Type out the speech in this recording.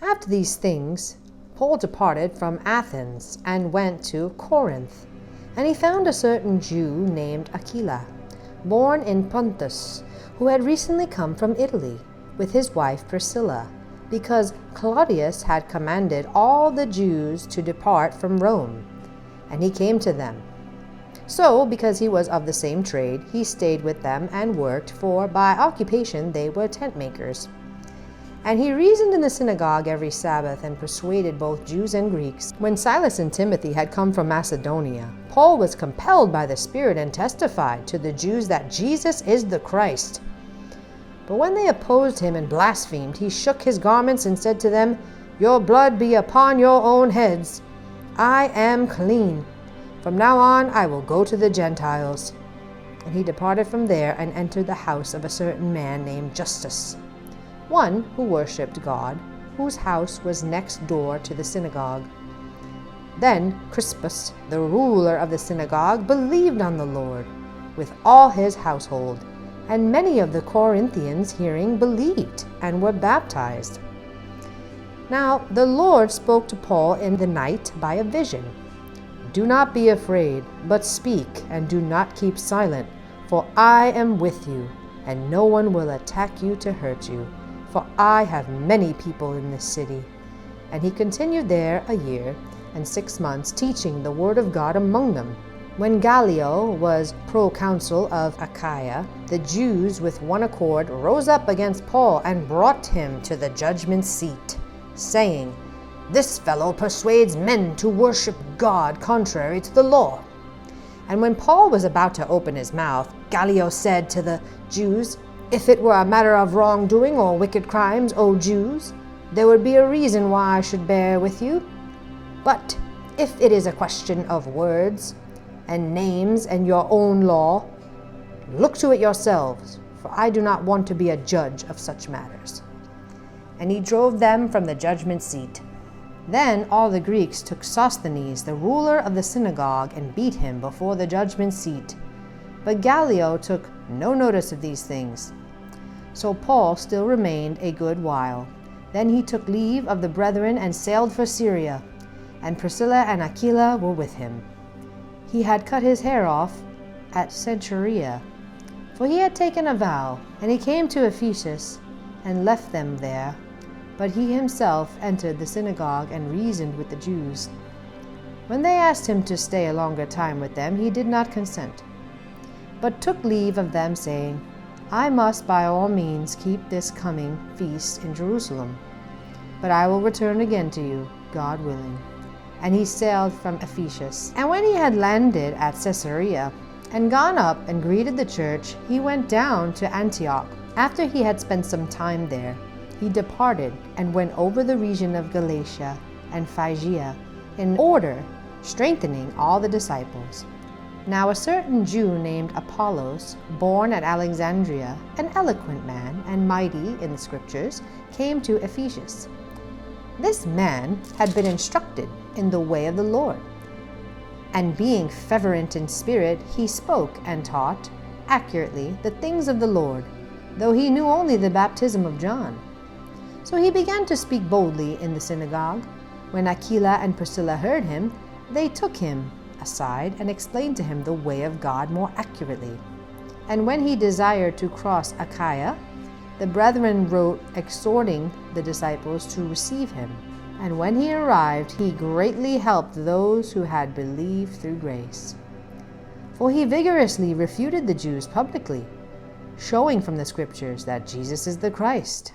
After these things, Paul departed from Athens and went to Corinth. And he found a certain Jew named Aquila, born in Pontus, who had recently come from Italy, with his wife Priscilla, because Claudius had commanded all the Jews to depart from Rome. And he came to them. So, because he was of the same trade, he stayed with them and worked, for by occupation they were tent makers. And he reasoned in the synagogue every Sabbath and persuaded both Jews and Greeks. When Silas and Timothy had come from Macedonia, Paul was compelled by the Spirit and testified to the Jews that Jesus is the Christ. But when they opposed him and blasphemed, he shook his garments and said to them, "Your blood be upon your own heads. I am clean. From now on I will go to the Gentiles." And he departed from there and entered the house of a certain man named Justus, one who worshipped God, whose house was next door to the synagogue. Then Crispus, the ruler of the synagogue, believed on the Lord with all his household, and many of the Corinthians hearing believed and were baptized. Now the Lord spoke to Paul in the night by a vision. "Do not be afraid, but speak, and do not keep silent, for I am with you, and no one will attack you to hurt you, for I have many people in this city." And he continued there 1 year and 6 months, teaching the word of God among them. When Gallio was proconsul of Achaia, the Jews with one accord rose up against Paul and brought him to the judgment seat, saying, "This fellow persuades men to worship God contrary to the law." And when Paul was about to open his mouth, Gallio said to the Jews, "If it were a matter of wrongdoing or wicked crimes, O Jews, there would be a reason why I should bear with you. But if it is a question of words and names and your own law, look to it yourselves, for I do not want to be a judge of such matters." And he drove them from the judgment seat. Then all the Greeks took Sosthenes, the ruler of the synagogue, and beat him before the judgment seat. But Gallio took no notice of these things. So Paul still remained a good while. Then he took leave of the brethren and sailed for Syria, and Priscilla and Aquila were with him. He had cut his hair off at Cenchrea, for he had taken a vow, and he came to Ephesus and left them there. But he himself entered the synagogue and reasoned with the Jews. When they asked him to stay a longer time with them, he did not consent, but took leave of them, saying, "I must by all means keep this coming feast in Jerusalem, but I will return again to you, God willing." And he sailed from Ephesus. And when he had landed at Caesarea and gone up and greeted the church, he went down to Antioch. After he had spent some time there, he departed and went over the region of Galatia and Phrygia in order, strengthening all the disciples. Now a certain Jew named Apollos, born at Alexandria, an eloquent man and mighty in the Scriptures, came to Ephesus. This man had been instructed in the way of the Lord, and being fervent in spirit, he spoke and taught accurately the things of the Lord, though he knew only the baptism of John. So he began to speak boldly in the synagogue. When Aquila and Priscilla heard him, they took him aside and explained to him the way of God more accurately. And when he desired to cross Achaia, the brethren wrote exhorting the disciples to receive him. And when he arrived, he greatly helped those who had believed through grace. For he vigorously refuted the Jews publicly, showing from the Scriptures that Jesus is the Christ.